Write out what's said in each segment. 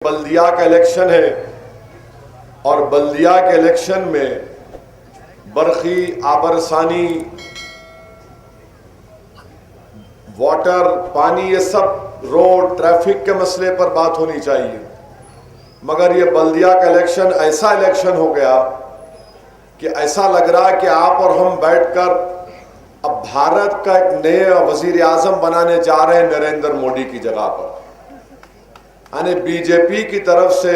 बल्दिया का इलेक्शन है और बल्दिया के इलेक्शन में बरखी, आबरसानी, वाटर, पानी, ये सब रोड, ट्रैफिक के मसले पर बात होनी चाहिए। मगर ये बल्दिया का इलेक्शन ऐसा इलेक्शन हो गया कि ऐसा लग रहा है कि आप और हम बैठकर अब भारत का एक नए वजीर आजम बनाने जा रहे हैं नरेंद्र मोदी की जगह पर। यानी बीजेपी की तरफ से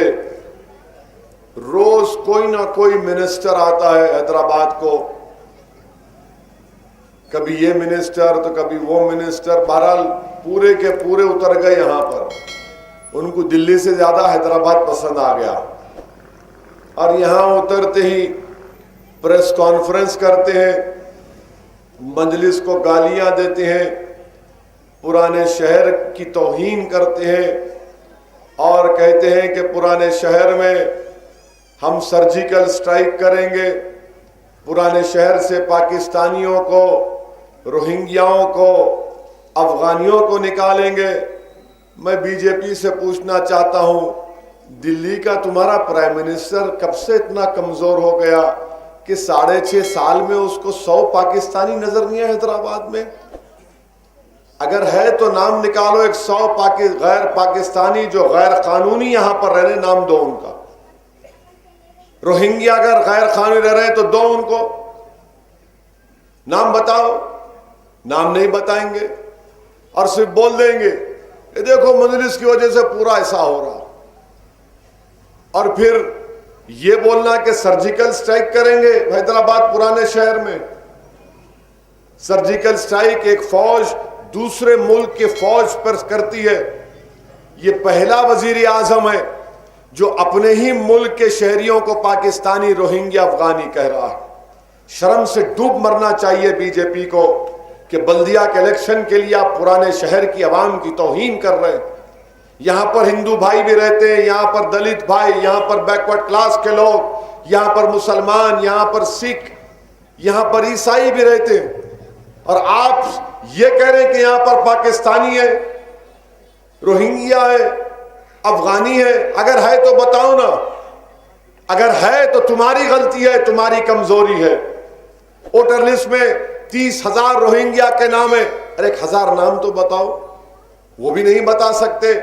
रोज कोई ना कोई मिनिस्टर आता है हैदराबाद को, कभी ये मिनिस्टर तो कभी वो मिनिस्टर, बहरहाल पूरे के पूरे उतर गए यहां पर। उनको दिल्ली से ज्यादा हैदराबाद पसंद आ गया और यहां उतरते ही प्रेस कॉन्फ्रेंस करते हैं, मजलिस को गालियां देते हैं, पुराने शहर की तौहीन करते हैं और कहते हैं कि पुराने शहर में हम सर्जिकल स्ट्राइक करेंगे, पुराने शहर से पाकिस्तानियों को, रोहिंग्याओं को, अफगानियों को निकालेंगे। मैं बीजेपी से पूछना चाहता हूं, दिल्ली का तुम्हारा प्राइम मिनिस्टर कब से इतना कमजोर हो गया कि 6.5 साल में उसको 100 पाकिस्तानी नजर नहीं है हैदराबाद में? अगर है तो नाम निकालो, 100 गैर पाकिस्तानी जो गैर कानूनी यहां पर रह रहे, नाम दो उनका। रोहिंग्या अगर गैर कानूनी रह रहे तो दो उनको, नाम बताओ। नाम नहीं बताएंगे और सिर्फ बोल देंगे ये देखो मजलिस की वजह से पूरा ऐसा हो रहा, और फिर ये बोलना कि सर्जिकल स्ट्राइक करेंगे हैदराबाद पुराने शहर में। सर्जिकल स्ट्राइक एक फौज दूसरे मुल्क के फौज पर करती है। ये पहला वजीर आजम है जो अपने ही मुल्क के शहरियों को पाकिस्तानी, रोहिंग्या, अफगानी कह रहा है। शर्म से डूब मरना चाहिए बीजेपी को कि बल्दिया के इलेक्शन के लिए आप पुराने शहर की आवाम की तौहीन कर रहे हैं। यहां पर हिंदू भाई भी रहते हैं, यहां पर दलित भाई, यहां पर बैकवर्ड क्लास के लोग, यहां पर मुसलमान, यहां पर सिख, यहां पर ईसाई भी रहते हैं, और आप ये कह रहे हैं कि यहां पर पाकिस्तानी है, रोहिंग्या है, अफगानी है। अगर है तो बताओ ना, अगर है तो तुम्हारी गलती है, तुम्हारी कमजोरी है। वोटर लिस्ट में 30,000 रोहिंग्या के नाम है, अरे 1,000 नाम तो बताओ, वो भी नहीं बता सकते।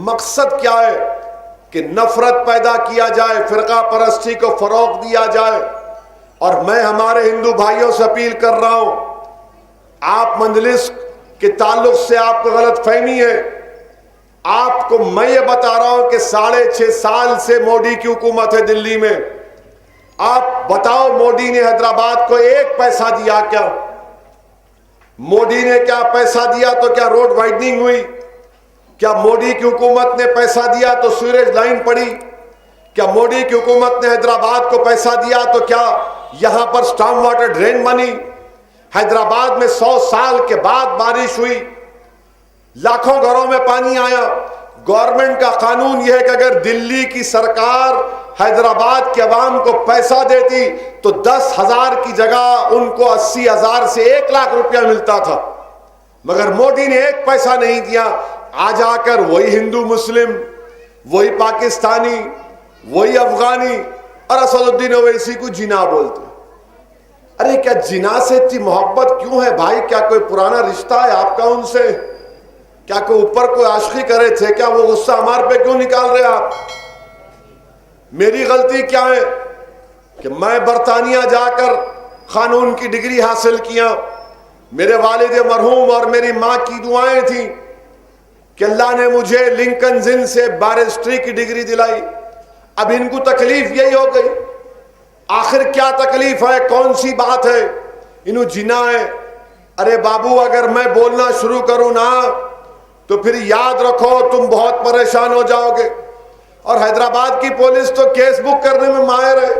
मकसद क्या है कि नफरत पैदा किया जाए, फिरका परस्ती को फरोग दिया जाए। और मैं हमारे हिंदू भाइयों से अपील कर रहा हूं, आप मजलिस के ताल्लुक से आपको गलत फहमी है। आपको मैं ये बता रहा हूं कि 6.5 साल से मोदी की हुकूमत है दिल्ली में। आप बताओ मोदी ने हैदराबाद को 1 पैसा दिया क्या? मोदी ने क्या पैसा दिया तो क्या रोड वाइडनिंग हुई? क्या मोदी की हुकूमत ने पैसा दिया तो सीवरेज लाइन पड़ी? क्या मोदी की हुकूमत ने हैदराबाद को पैसा दिया तो क्या यहां पर स्टॉर्म वाटर ड्रेन बनी? हैदराबाद में 100 साल के बाद बारिश हुई, लाखों घरों में पानी आया। गवर्नमेंट का कानून यह है कि अगर दिल्ली की सरकार हैदराबाद के अवाम को पैसा देती तो 10,000 की जगह उनको 80,000 से 1 लाख रुपया मिलता था। मगर मोदी ने 1 पैसा नहीं दिया। आज आकर वही हिंदू मुस्लिम, वही पाकिस्तानी, वही अफगानी और असदुद्दीन ओवैसी को जिना बोलते। अरे क्या जिना से इतनी मोहब्बत क्यों है भाई? क्या कोई पुराना रिश्ता है आपका उनसे? क्या कोई ऊपर कोई आशिकी करे थे क्या? वो गुस्सा हमारे पे क्यों निकाल रहे आप? मेरी गलती क्या है कि मैं बरतानिया जाकर कानून की डिग्री हासिल किया। मेरे वालिद मरहूम और मेरी माँ की दुआएं थी कि अल्लाह ने मुझे लिंकन जिन से बैरिस्ट्री की डिग्री दिलाई। अब इनको तकलीफ यही हो गई। आखिर क्या तकलीफ है? कौन सी बात है? इन्हों जिना है। अरे बाबू, अगर मैं बोलना शुरू करूं ना तो फिर याद रखो तुम बहुत परेशान हो जाओगे। और हैदराबाद की पुलिस तो केस बुक करने में माहिर है।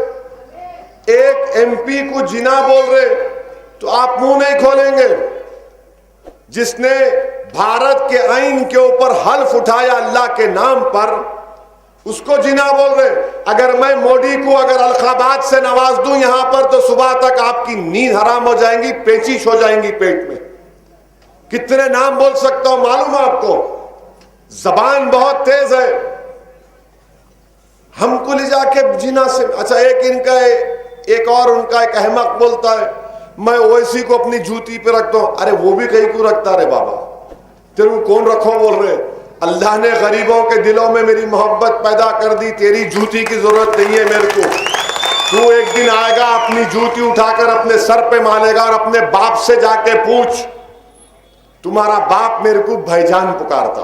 एक एमपी को जिना बोल रहे तो आप मुंह नहीं खोलेंगे। जिसने भारत के आईन के ऊपर हल्फ उठाया अल्लाह के नाम पर, उसको जिना बोल रहे। अगर मैं मोदी को अगर अलकाबाद से नवाज दूं यहां पर तो सुबह तक आपकी नींद हराम हो जाएंगी, पेचिश हो जाएंगी पेट में। कितने नाम बोल सकता हूं मालूम है आपको? जबान बहुत तेज है। ले जाके जिना से। अच्छा, एक और उनका एक अहमक बोलता है मैं ओवैसी को अपनी जूती पे रखता हूं। अरे वो भी कहीं को रखता रे बाबा, तेरे को कौन रखो बोल रहे? अल्लाह ने गरीबों के दिलों में मेरी मोहब्बत पैदा कर दी, तेरी जूती की जरूरत नहीं है मेरे को। तू एक दिन आएगा अपनी जूती उठाकर अपने सर पे मारेगा और अपने बाप से जाके पूछ, तुम्हारा बाप मेरे को भाईजान पुकारता।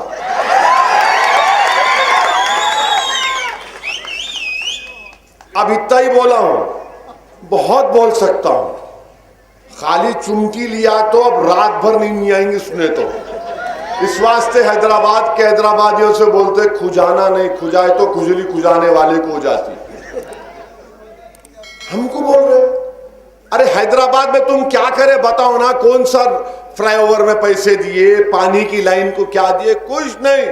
अब इतना ही बोला हूं, बहुत बोल सकता हूं। खाली चुमकी लिया तो अब रात भर नहीं आएंगे सुने तो। इस वास्ते हैदराबाद के हैदराबादियों से बोलते खुजाना नहीं, खुजाए तो खुजली खुजाने वाले को हो जाती। हमको बोल रहे अरे हैदराबाद में तुम क्या करे बताओ ना, कौन सा फ्लाईओवर में पैसे दिए, पानी की लाइन को क्या दिए? कुछ नहीं।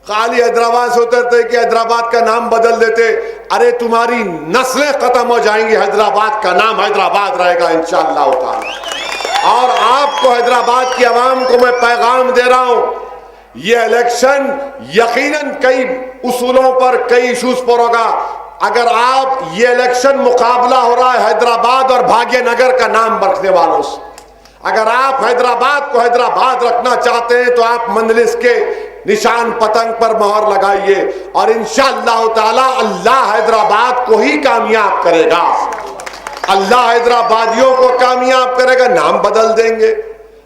खाली हैदराबाद से उतरते कि हैदराबाद का नाम बदल देते। अरे तुम्हारी नस्लें खत्म हो जाएंगी, हैदराबाद का नाम हैदराबाद रहेगा इंशाअल्लाह ताला। और आपको हैदराबाद की आवाम को मैं पैगाम दे रहा हूं, ये इलेक्शन यकीनन कई उसूलों पर, कई इशूज पर होगा। अगर आप ये इलेक्शन मुकाबला हो रहा है हैदराबाद और भाग्यनगर का नाम रखने वालों से, अगर आप हैदराबाद को हैदराबाद रखना चाहते हैं तो आप मंजलिस के निशान पतंग पर मोहर लगाइए और इंशाअल्लाह ताला अल्लाह हैदराबाद को ही कामयाब करेगा। अल्लाह हैदराबादियों को कामयाब करेगा। नाम बदल देंगे,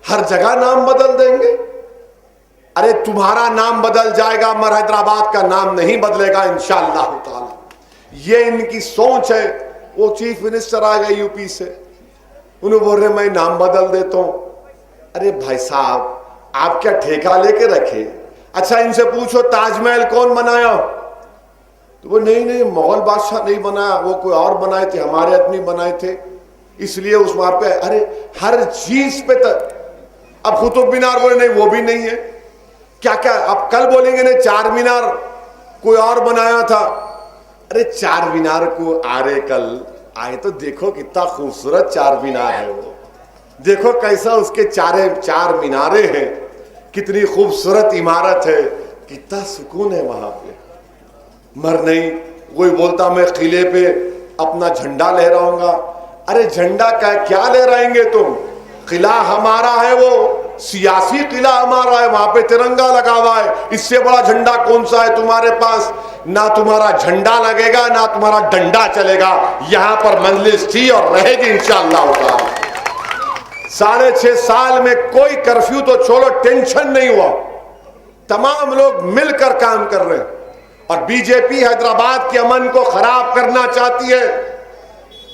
हर जगह नाम बदल देंगे। अरे तुम्हारा नाम बदल जाएगा मगर हैदराबाद का नाम नहीं बदलेगा इंशाअल्लाह ताला। ये इनकी सोच है। वो चीफ मिनिस्टर आ गए यूपी से, उन्हें बोल रहे मैं नाम बदल देता हूं। अरे भाई साहब, आप क्या ठेका लेके रखे? अच्छा इनसे पूछो ताजमहल कौन बनाया? तो वो नहीं मुगल बादशाह नहीं बनाया, वो कोई और बनाए थे, हमारे आदमी बनाए थे, इसलिए उस वहां पे। अरे हर चीज पे अब कुतुब मीनार बोले नहीं वो भी नहीं है, क्या क्या अब कल बोलेंगे नहीं चार मीनार कोई और बनाया था। अरे चार मीनार को आरे कल आए तो देखो कितना खूबसूरत चार मीनार है, वो देखो कैसा उसके चार मीनारे हैं, कितनी खूबसूरत इमारत है, कितना सुकून है वहां पे। मर नहीं कोई बोलता मैं किले पे अपना झंडा लहराऊंगा। अरे झंडा का क्या लहराएंगे तुम? किला हमारा है, वो सियासी किला हमारा है, वहां पे तिरंगा लगा हुआ है। इससे बड़ा झंडा कौन सा है तुम्हारे पास? ना तुम्हारा झंडा लगेगा ना तुम्हारा डंडा चलेगा। यहां पर मंजलिस थी और रहेगी इंशाअल्लाह ताला। 6.5 साल में कोई कर्फ्यू तो छोड़ो, टेंशन नहीं हुआ। तमाम लोग मिलकर काम कर रहे हैं और बीजेपी हैदराबाद के अमन को खराब करना चाहती है।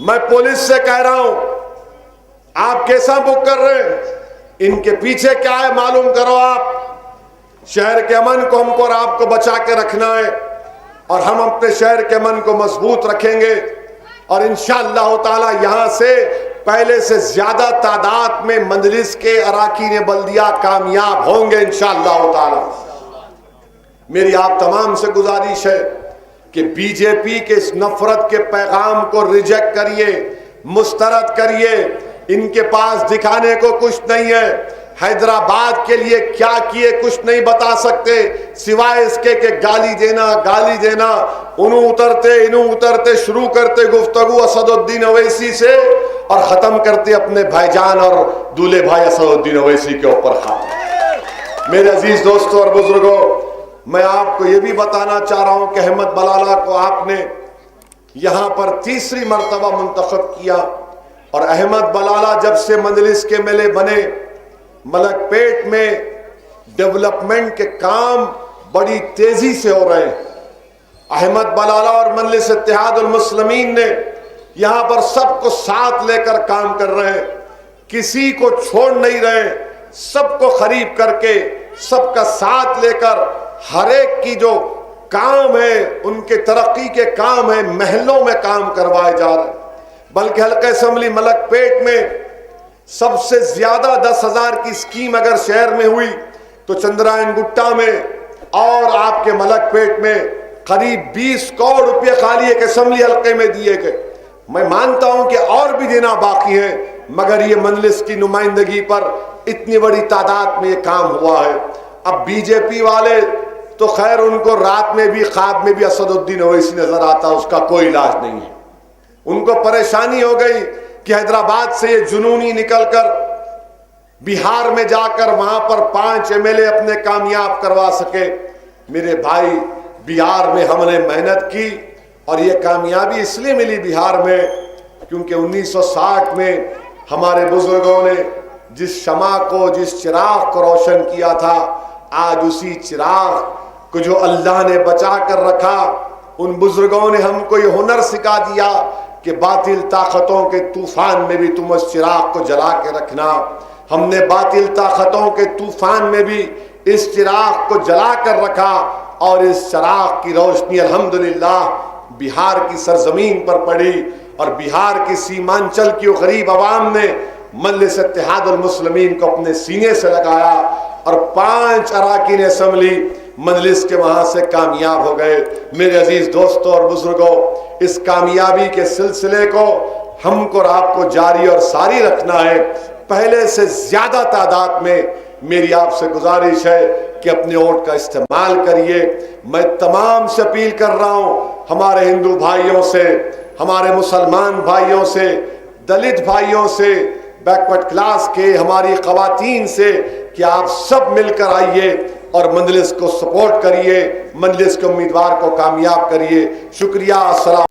मैं पुलिस से कह रहा हूं, आप कैसा बुक कर रहे हैं? इनके पीछे क्या है मालूम करो आप। शहर के अमन को हमको और आपको बचा के रखना है और हम अपने शहर के अमन को मजबूत रखेंगे और इंशाअल्लाह ताला यहां से पहले से ज्यादा तादाद में मंजलिस के अराकीन बल्दिया कामयाब होंगे इंशाअल्लाह ताला। मेरी आप तमाम से गुजारिश है कि बीजेपी के इस नफरत के पैगाम को रिजेक्ट करिए, मुस्तरद करिए। इनके पास दिखाने को कुछ नहीं है। हैदराबाद के लिए क्या किए कुछ नहीं बता सकते, सिवाय इसके कि गाली देना। उन्हों उतरते शुरू करते गुफ्तगू असदुद्दीन अवैसी से और खत्म करते अपने भाईजान और दूल्हे भाई असदुद्दीन अवैसी के ऊपर। मेरे अजीज दोस्तों और बुजुर्गों, मैं आपको यह भी बताना चाह रहा हूं कि अहमद बलाला को आपने यहां पर तीसरी मर्तबा मुंतखब किया और अहमद बलाला जब से मंजलिस के मेले बने, मलकपेट में डेवलपमेंट के काम बड़ी तेजी से हो रहे हैं। अहमद बलाला और मजलिस इत्तेहादुल मुस्लिमीन ने यहां पर सबको साथ लेकर काम कर रहे हैं, किसी को छोड़ नहीं रहे, सबको करीब करके सबका साथ लेकर हर एक की जो काम है, उनके तरक्की के काम है, महलों में काम करवाए जा रहे हैं। बल्कि हल्का असेंबली मलकपेट में सबसे ज्यादा 10,000 की स्कीम अगर शहर में हुई तो चंद्रायन गुट्टा में और आपके मलकपेट में करीब 20 करोड़ रुपए खाली एक असेंबली हल्के में दिए गए। मैं मानता हूं कि और भी देना बाकी है, मगर ये मंजलिस की नुमाइंदगी पर इतनी बड़ी तादाद में ये काम हुआ है। अब बीजेपी वाले तो खैर उनको रात में भी ख्वाब में भी असदुद्दीन ओवैसी नजर आता, उसका कोई इलाज नहीं है। उनको परेशानी हो गई कि हैदराबाद से ये जुनूनी निकलकर बिहार में जाकर वहां पर 5 एमएलए अपने कामयाब करवा सके। मेरे भाई, बिहार में हमने मेहनत की और ये कामयाबी इसलिए मिली बिहार में क्योंकि 1960 में हमारे बुजुर्गों ने जिस शमा को, जिस चिराग को रोशन किया था, आज उसी चिराग को जो अल्लाह ने बचा कर रखा, उन बुजुर्गों ने हमको ये हुनर सिखा दिया कि बातिल ताकतों के तूफान में भी तुम उस चिराग को जला के रखना। हमने बातिल ताकतों के तूफान में भी इस चिराग को जला कर रखा और इस चिराग की रोशनी अल्हम्दुलिल्लाह बिहार की सरजमीन पर पड़ी और बिहार की सीमांचल की गरीब आवाम ने मजलिस इत्तेहादुल मुस्लिमीन को अपने सीने से लगाया और 5 अराकीन असेंबली मजलिस के वहां से कामयाब हो गए। मेरे अजीज दोस्तों और बुजुर्गों, इस कामयाबी के सिलसिले को हमको और आपको जारी और सारी रखना है। पहले से ज्यादा तादाद में मेरी आपसे गुजारिश है कि अपने वोट का इस्तेमाल करिए। मैं तमाम से अपील कर रहा हूं, हमारे हिंदू भाइयों से, हमारे मुसलमान भाइयों से, दलित भाइयों से, बैकवर्ड क्लास के हमारी खवातीन से कि आप सब मिलकर आइए और मजलिस को सपोर्ट करिए, मजलिस के उम्मीदवार को कामयाब करिए। शुक्रिया। अस्सलाम।